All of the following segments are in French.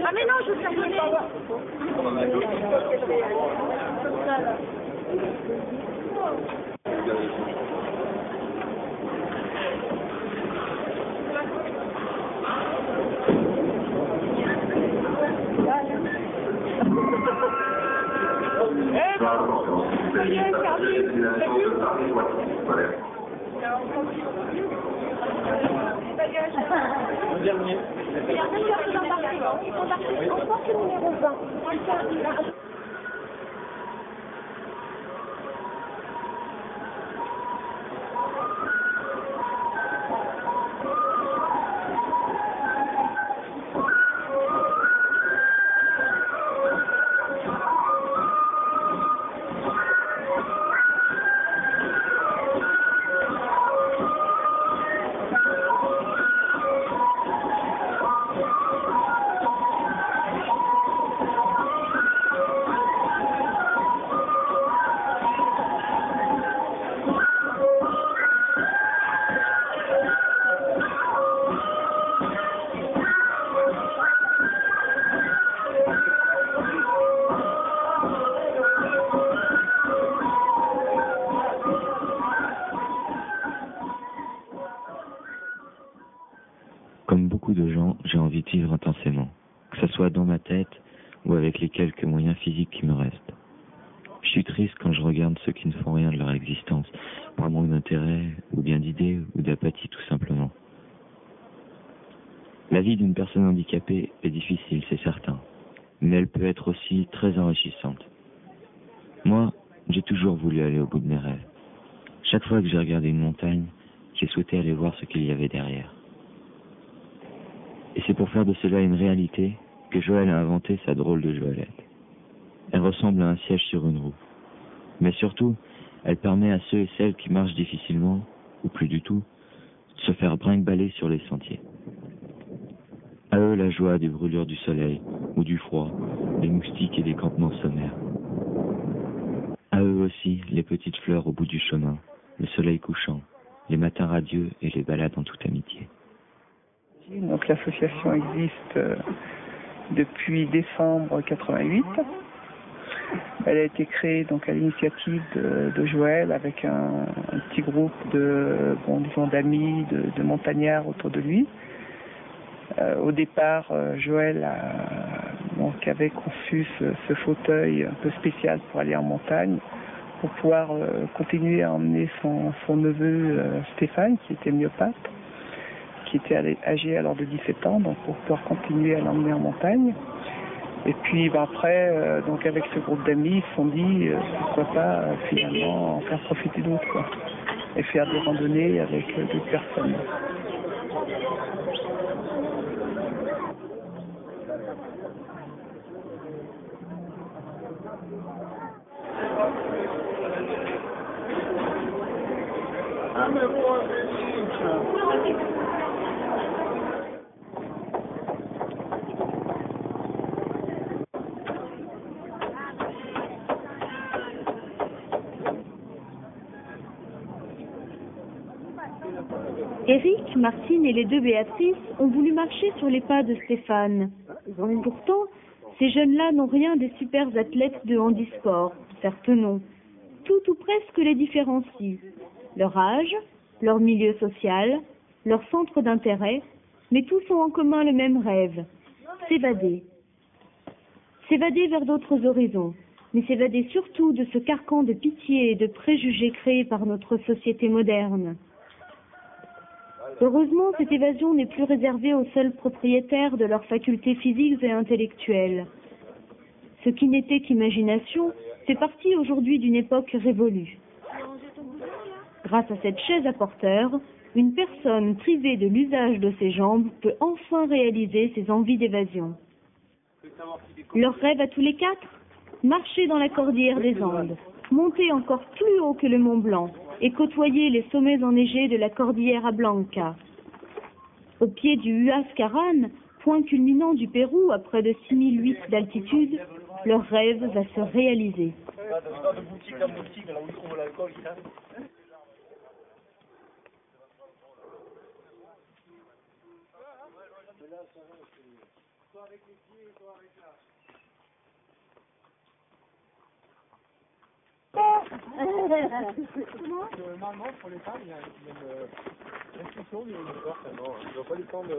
Ah mais non, je veux terminer. Comme ça, là. Dernier. Il y a plusieurs choses embarquées. Ils sont embarqués en porte numéro 20. Comme beaucoup de gens, j'ai envie de vivre intensément, que ce soit dans ma tête ou avec les quelques moyens physiques qui me restent. Je suis triste quand je regarde ceux qui ne font rien de leur existence, par manque d'intérêt, ou bien d'idées, ou d'apathie tout simplement. La vie d'une personne handicapée est difficile, c'est certain, mais elle peut être aussi très enrichissante. Moi, j'ai toujours voulu aller au bout de mes rêves. Chaque fois que j'ai regardé une montagne, j'ai souhaité aller voir ce qu'il y avait derrière. Et c'est pour faire de cela une réalité que Joël a inventé sa drôle de Joëlette. Elle ressemble à un siège sur une roue. Mais surtout, elle permet à ceux et celles qui marchent difficilement, ou plus du tout, de se faire brinque-baller sur les sentiers. À eux la joie des brûlures du soleil, ou du froid, des moustiques et des campements sommaires. À eux aussi les petites fleurs au bout du chemin, le soleil couchant, les matins radieux et les balades en toute amitié. Donc l'association existe depuis décembre 88. Elle a été créée donc à l'initiative de Joël avec un petit groupe de disons d'amis, de montagnards autour de lui. Au départ, Joël avait conçu ce fauteuil un peu spécial pour aller en montagne, pour pouvoir continuer à emmener son neveu Stéphane, qui était myopathe, qui était âgé alors de 17 ans, donc pour pouvoir continuer à l'emmener en montagne. Et puis après, donc avec ce groupe d'amis, ils se sont dit pourquoi pas finalement en faire profiter d'autres, quoi, et faire des randonnées avec d'autres personnes. Eric, Martine et les deux Béatrice ont voulu marcher sur les pas de Stéphane. Pourtant, ces jeunes-là n'ont rien des super athlètes de handisport. Certes non. Tout ou presque les différencie. Leur âge, leur milieu social, leur centre d'intérêt, mais tous ont en commun le même rêve, s'évader. S'évader vers d'autres horizons, mais s'évader surtout de ce carcan de pitié et de préjugés créés par notre société moderne. Heureusement, cette évasion n'est plus réservée aux seuls propriétaires de leurs facultés physiques et intellectuelles. Ce qui n'était qu'imagination fait partie aujourd'hui d'une époque révolue. Grâce à cette chaise à porteur, une personne privée de l'usage de ses jambes peut enfin réaliser ses envies d'évasion. Leur rêve à tous les quatre ? Marcher dans la cordillère des Andes, monter encore plus haut que le Mont Blanc et côtoyer les sommets enneigés de la Cordillera Blanca. Au pied du Huascarán, point culminant du Pérou à près de 6008 d'altitude, leur rêve va se réaliser. Normalement, pour les femmes, il y a une restriction du sport, tellement. Tu dois pas descendre de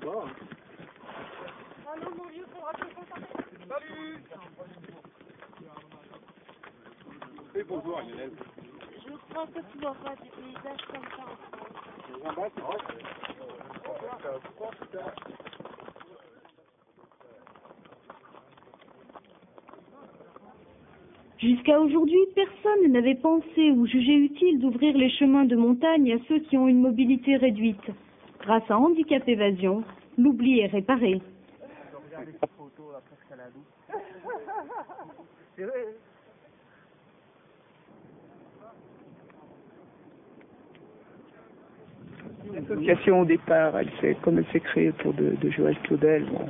bas. Ah non, mon vieux, faudra te concentrer. Salut! Et bonjour, Lionel. Je crois que tu vois pas des paysages comme ça en France. En bas, c'est vrai. Jusqu'à aujourd'hui, personne n'avait pensé ou jugé utile d'ouvrir les chemins de montagne à ceux qui ont une mobilité réduite. Grâce à Handicap Évasion, l'oubli est réparé. L'association au départ, comme elle s'est créée autour de Joël Claudel, bon,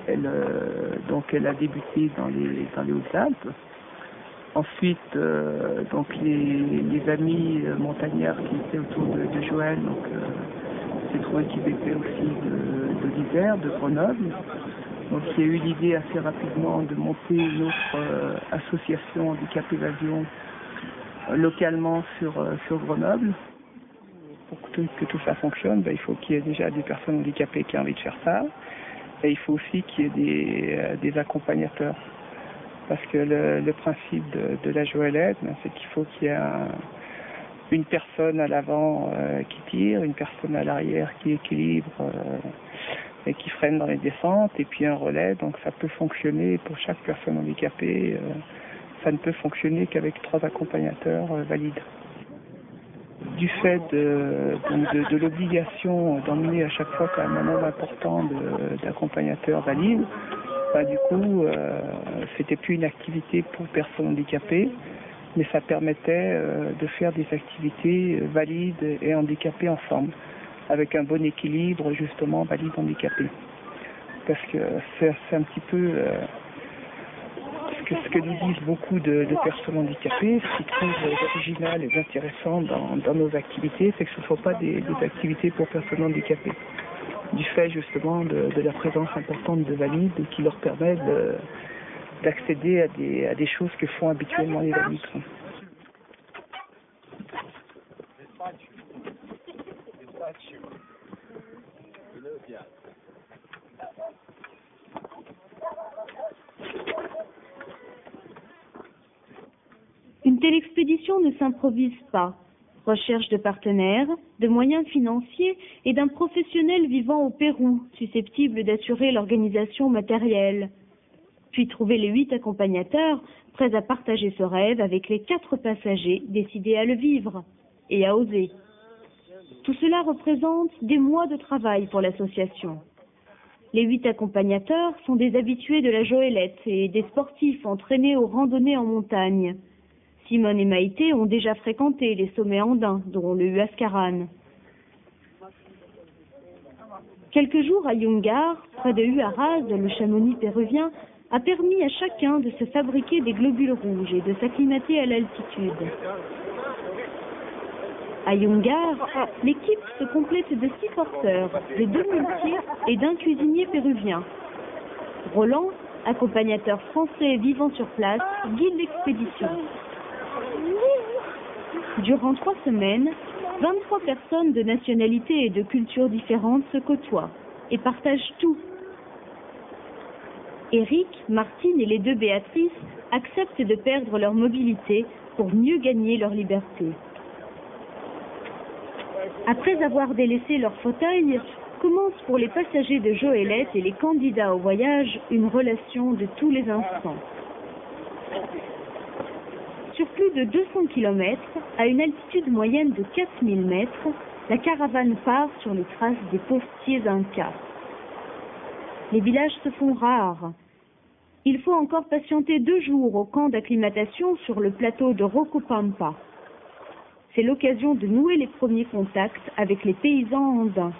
elle a débuté dans les Hautes-Alpes. Ensuite, donc les amis montagnards qui étaient autour de Joël, donc s'est trouvé qu'ils étaient aussi de l'Isère, de Grenoble. Donc il y a eu l'idée assez rapidement de monter une autre association Handicap Évasion localement sur Grenoble. Pour que tout ça fonctionne, il faut qu'il y ait déjà des personnes handicapées qui ont envie de faire ça. Et il faut aussi qu'il y ait des accompagnateurs. Parce que le principe de la Joëlette, c'est qu'il faut qu'il y ait une personne à l'avant qui tire, une personne à l'arrière qui équilibre et qui freine dans les descentes, et puis un relais. Donc ça peut fonctionner pour chaque personne handicapée. Ça ne peut fonctionner qu'avec 3 accompagnateurs valides. Du fait de l'obligation d'emmener à chaque fois quand même un nombre important d'accompagnateurs valides, du coup, c'était plus une activité pour personnes handicapées, mais ça permettait de faire des activités valides et handicapées ensemble, avec un bon équilibre justement valide-handicapé. Parce que c'est un petit peu ce que nous disent beaucoup de personnes handicapées, ce qu'ils trouvent original et intéressant dans nos activités, c'est que ce ne sont pas des activités pour personnes handicapées. Du fait justement de la présence importante de valides qui leur permet d'accéder à des choses que font habituellement les valides. Une telle expédition ne s'improvise pas. Recherche de partenaires, de moyens financiers et d'un professionnel vivant au Pérou, susceptible d'assurer l'organisation matérielle. Puis trouver les 8 accompagnateurs, prêts à partager ce rêve avec les 4 passagers décidés à le vivre et à oser. Tout cela représente des mois de travail pour l'association. Les 8 accompagnateurs sont des habitués de la Joëlette et des sportifs entraînés aux randonnées en montagne. Simone et Maïté ont déjà fréquenté les sommets andins, dont le Huascarán. Quelques jours à Yungar, près de Huaraz, le Chamonix péruvien, a permis à chacun de se fabriquer des globules rouges et de s'acclimater à l'altitude. À Yungar, l'équipe se complète de 6 porteurs, de 2 muletiers et d'un cuisinier péruvien. Roland, accompagnateur français vivant sur place, guide l'expédition. Durant 3 semaines, 23 personnes de nationalités et de cultures différentes se côtoient et partagent tout. Éric, Martine et les 2 Béatrice acceptent de perdre leur mobilité pour mieux gagner leur liberté. Après avoir délaissé leur fauteuil, commence pour les passagers de Joëlette et les candidats au voyage une relation de tous les instants. Sur plus de 200 km, à une altitude moyenne de 4000 mètres, la caravane part sur les traces des postiers incas. Les villages se font rares. Il faut encore patienter 2 jours au camp d'acclimatation sur le plateau de Rocopampa. C'est l'occasion de nouer les premiers contacts avec les paysans andins.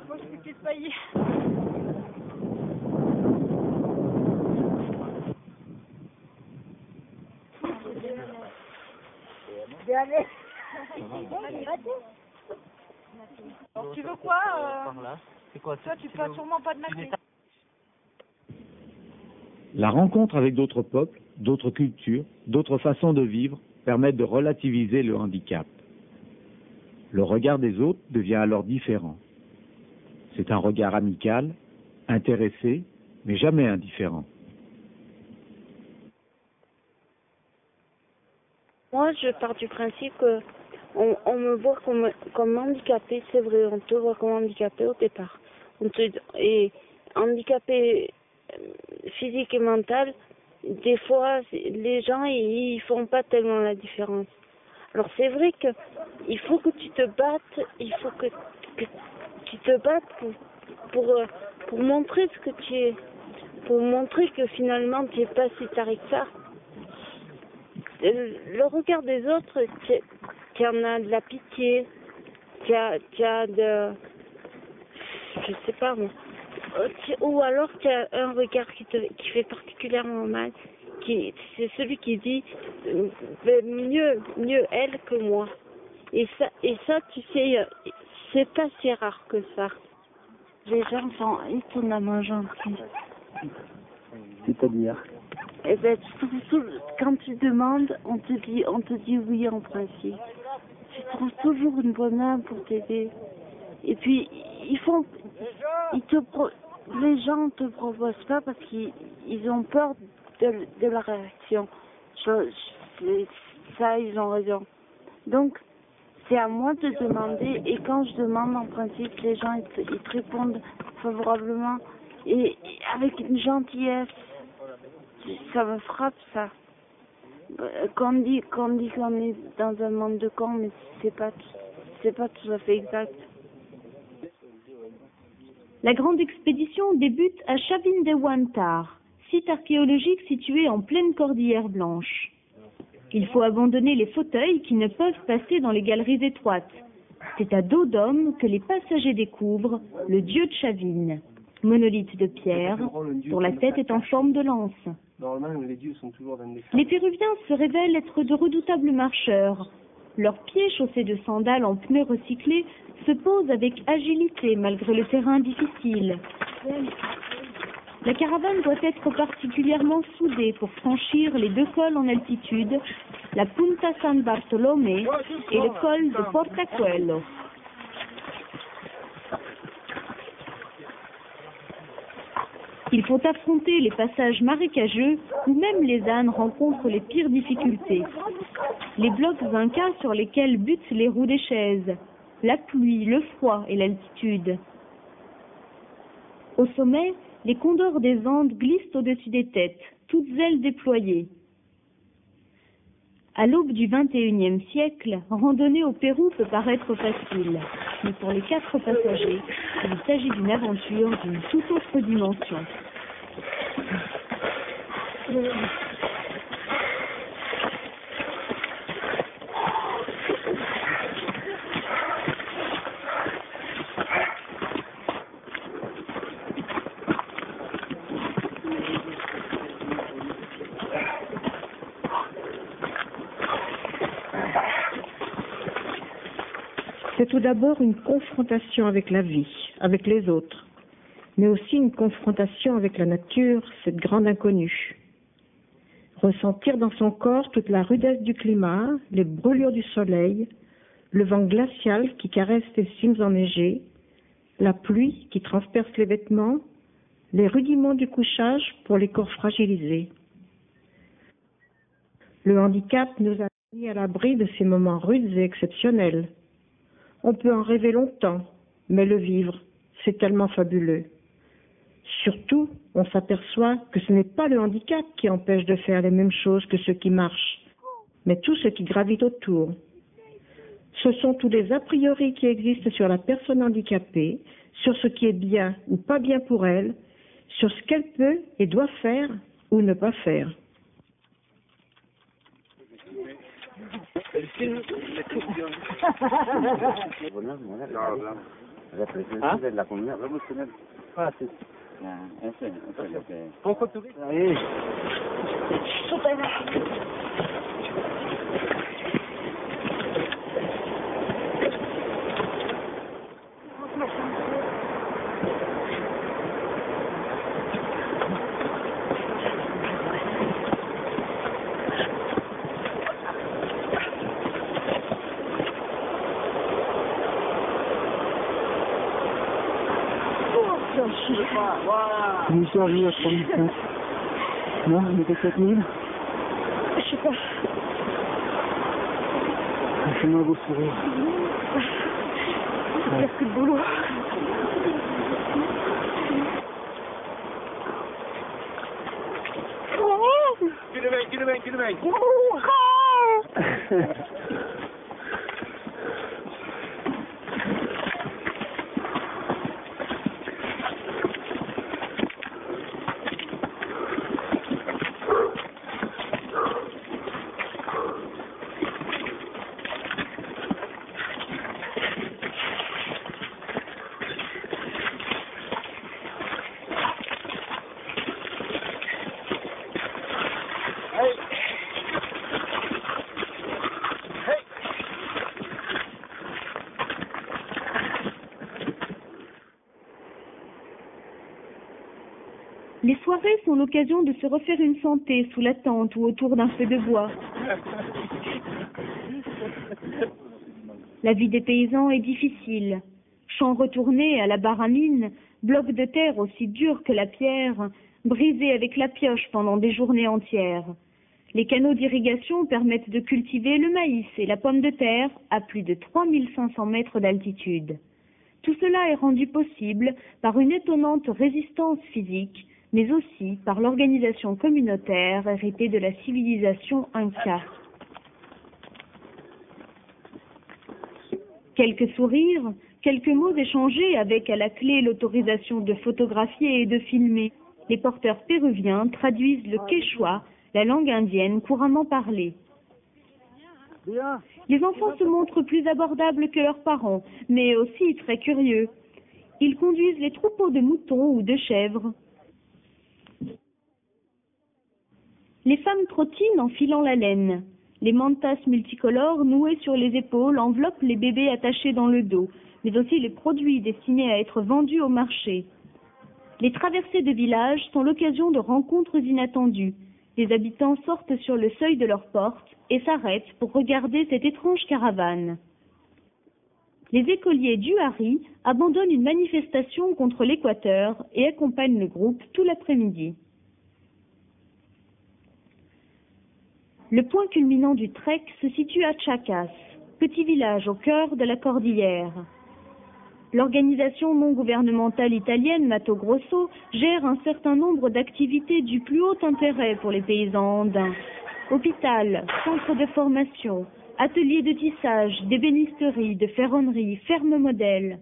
Moi, je suis paillée. Allez. Alors, tu veux quoi Par là. C'est quoi? Toi, tu peux sûrement pas de machine. La rencontre avec d'autres peuples, d'autres cultures, d'autres façons de vivre permettent de relativiser le handicap. Le regard des autres devient alors différent. C'est un regard amical, intéressé, mais jamais indifférent. Moi, je pars du principe que on me voit comme handicapé, c'est vrai, on te voit comme handicapé au départ. Et handicapé physique et mental, des fois, les gens, ils font pas tellement la différence. Alors c'est vrai que il faut que tu te battes, il faut que tu te battes pour montrer ce que tu es, pour montrer que finalement tu n'es pas si taré que ça. Le regard des autres, tu en as de la pitié, tu as de, je sais pas moi, ou alors tu as un regard qui fait particulièrement mal, c'est celui qui dit mieux elle que moi. Et ça tu sais, c'est pas si rare que ça. Les gens sont étonnamment gentils. C'est-à-dire? Eh ben, quand tu demandes, on te dit oui en principe. Tu trouves toujours une bonne âme pour t'aider. Et puis, les gens ne te proposent pas parce qu'ils ont peur de la réaction. Ça, ils ont raison. Donc, c'est à moi de demander. Et quand je demande, en principe, les gens, ils te répondent favorablement et avec une gentillesse. Ça me frappe, ça. Qu'on dit qu'on est dans un monde de cons, mais c'est pas tout à fait exact. La grande expédition débute à Chavin-de-Huántar, site archéologique situé en pleine cordillère blanche. Il faut abandonner les fauteuils qui ne peuvent passer dans les galeries étroites. C'est à dos d'homme que les passagers découvrent le dieu de Chavin, monolithe de pierre, dont la tête est en forme de lance. Normalement, les dieux sont toujours dans des... Les Péruviens se révèlent être de redoutables marcheurs. Leurs pieds chaussés de sandales en pneus recyclés se posent avec agilité malgré le terrain difficile. La caravane doit être particulièrement soudée pour franchir les deux cols en altitude, la Punta San Bartolomé et le col de Portacuelo. Il faut affronter les passages marécageux où même les ânes rencontrent les pires difficultés. Les blocs incas sur lesquels butent les roues des chaises, la pluie, le froid et l'altitude. Au sommet, les condors des Andes glissent au-dessus des têtes, toutes ailes déployées. À l'aube du XXIe siècle, randonner au Pérou peut paraître facile, mais pour les 4 passagers, il s'agit d'une aventure d'une toute autre dimension. C'est tout d'abord une confrontation avec la vie, avec les autres, mais aussi une confrontation avec la nature, cette grande inconnue. Ressentir dans son corps toute la rudesse du climat, les brûlures du soleil, le vent glacial qui caresse les cimes enneigées, la pluie qui transperce les vêtements, les rudiments du couchage pour les corps fragilisés. Le handicap nous a mis à l'abri de ces moments rudes et exceptionnels. On peut en rêver longtemps, mais le vivre, c'est tellement fabuleux. Surtout, on s'aperçoit que ce n'est pas le handicap qui empêche de faire les mêmes choses que ceux qui marchent, mais tout ce qui gravite autour. Ce sont tous les a priori qui existent sur la personne handicapée, sur ce qui est bien ou pas bien pour elle, sur ce qu'elle peut et doit faire ou ne pas faire. Une survie à 3500. Non, on était 4000. Je sais pas. Fais-moi un beau sourire. C'est presque le boulot. Kilométre. Les soirées sont l'occasion de se refaire une santé sous la tente ou autour d'un feu de bois. La vie des paysans est difficile. Champs retournés à la baramine, blocs de terre aussi durs que la pierre, brisés avec la pioche pendant des journées entières. Les canaux d'irrigation permettent de cultiver le maïs et la pomme de terre à plus de 3500 mètres d'altitude. Tout cela est rendu possible par une étonnante résistance physique, mais aussi par l'organisation communautaire héritée de la civilisation Inca. Quelques sourires, quelques mots échangés avec à la clé l'autorisation de photographier et de filmer. Les porteurs péruviens traduisent le quechua, la langue indienne couramment parlée. Les enfants se montrent plus abordables que leurs parents, mais aussi très curieux. Ils conduisent les troupeaux de moutons ou de chèvres. Les femmes trottinent en filant la laine. Les mantas multicolores nouées sur les épaules enveloppent les bébés attachés dans le dos, mais aussi les produits destinés à être vendus au marché. Les traversées de villages sont l'occasion de rencontres inattendues. Les habitants sortent sur le seuil de leur porte et s'arrêtent pour regarder cette étrange caravane. Les écoliers d'Huari abandonnent une manifestation contre l'Équateur et accompagnent le groupe tout l'après-midi. Le point culminant du trek se situe à Chacas, petit village au cœur de la cordillère. L'organisation non gouvernementale italienne Mato Grosso gère un certain nombre d'activités du plus haut intérêt pour les paysans andins. Hôpital, centre de formation, ateliers de tissage, d'ébénisterie, de ferronnerie, ferme modèle.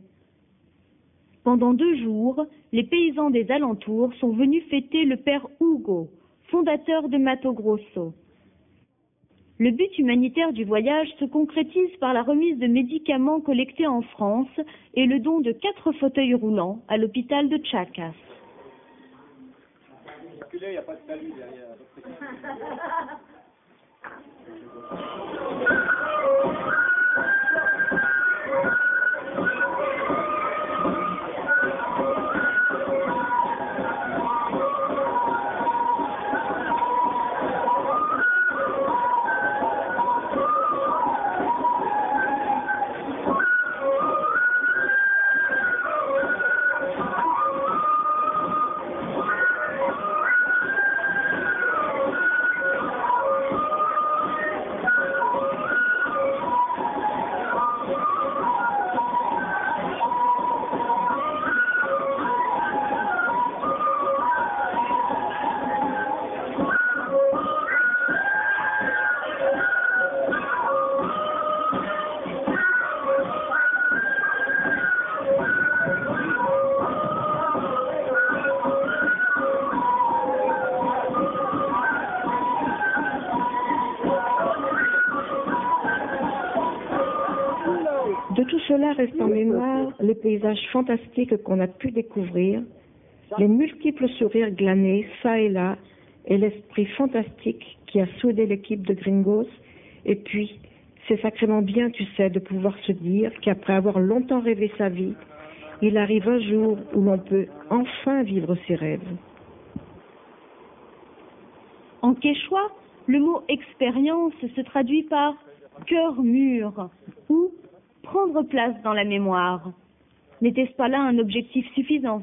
Pendant 2 jours, les paysans des alentours sont venus fêter le père Hugo, fondateur de Mato Grosso. Le but humanitaire du voyage se concrétise par la remise de médicaments collectés en France et le don de 4 fauteuils roulants à l'hôpital de Chacas. Il n'y a pas de salut derrière. De tout cela reste en mémoire les paysages fantastiques qu'on a pu découvrir, les multiples sourires glanés çà et là, et l'esprit fantastique qui a soudé l'équipe de Gringos. Et puis, c'est sacrément bien, tu sais, de pouvoir se dire qu'après avoir longtemps rêvé sa vie, il arrive un jour où l'on peut enfin vivre ses rêves. En quechua, le mot expérience se traduit par cœur mûr ou prendre place dans la mémoire. N'était-ce pas là un objectif suffisant ?